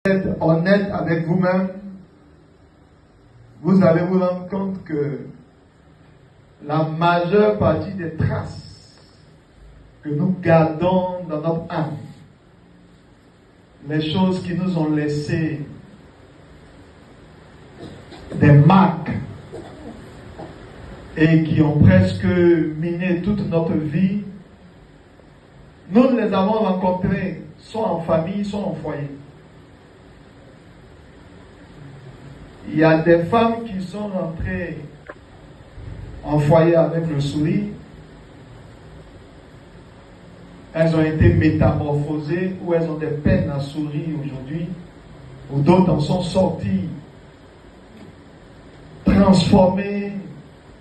Être honnête avec vous-même, vous allez vous rendre compte que la majeure partie des traces que nous gardons dans notre âme, les choses qui nous ont laissé des marques et qui ont presque miné toute notre vie, nous les avons rencontrées soit en famille, soit en foyer. Il y a des femmes qui sont rentrées en foyer avec le sourire. Elles ont été métamorphosées ou elles ont des peines à sourire aujourd'hui, ou d'autres en sont sorties, transformées,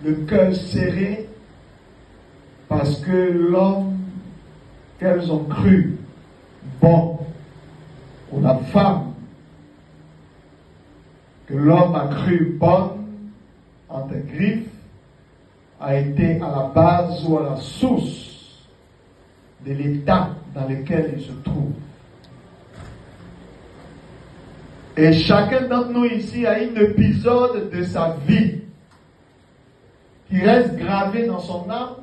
le cœur serré, parce que l'homme qu'elles ont cru bon, ou la femme que l'homme a cru bonne entre griffes, a été à la base ou à la source de l'état dans lequel il se trouve. Et chacun d'entre nous ici a un épisode de sa vie qui reste gravé dans son âme,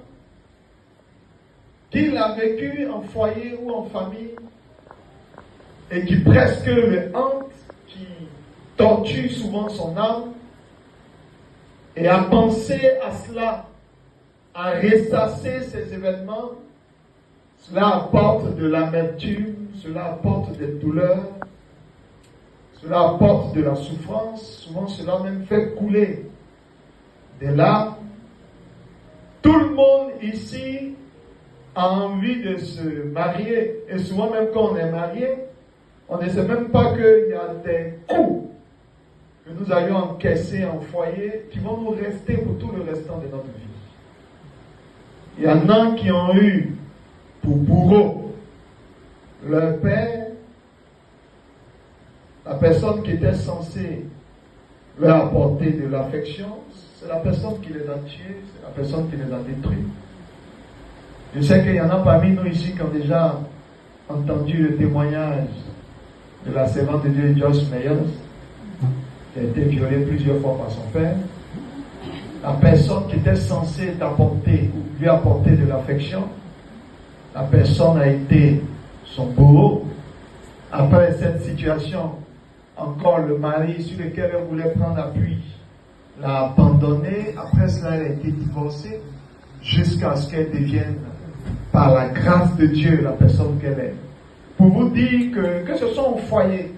qu'il a vécu en foyer ou en famille, et qui presque le hante, qui torture souvent son âme, et à penser à cela, à ressasser ces événements, cela apporte de l'amertume, cela apporte des douleurs, cela apporte de la souffrance, souvent cela même fait couler des larmes. Tout le monde ici a envie de se marier, et souvent même quand on est marié, on ne sait même pas qu'il y a des coups que nous allons encaisser en foyer qui vont nous rester pour tout le restant de notre vie. Il y en a qui ont eu pour bourreau leur père, la personne qui était censée leur apporter de l'affection, c'est la personne qui les a tués, c'est la personne qui les a détruits. Je sais qu'il y en a parmi nous ici qui ont déjà entendu le témoignage de la servante de Dieu Joyce Meyers, qui a été violée plusieurs fois par son père. La personne qui était censée t'apporter ou lui apporter de l'affection, la personne a été son bourreau. Après cette situation, encore le mari sur lequel elle voulait prendre appui l'a abandonnée. Après cela, elle a été divorcée jusqu'à ce qu'elle devienne, par la grâce de Dieu, la personne qu'elle est. Pour vous dire que ce soit au foyer,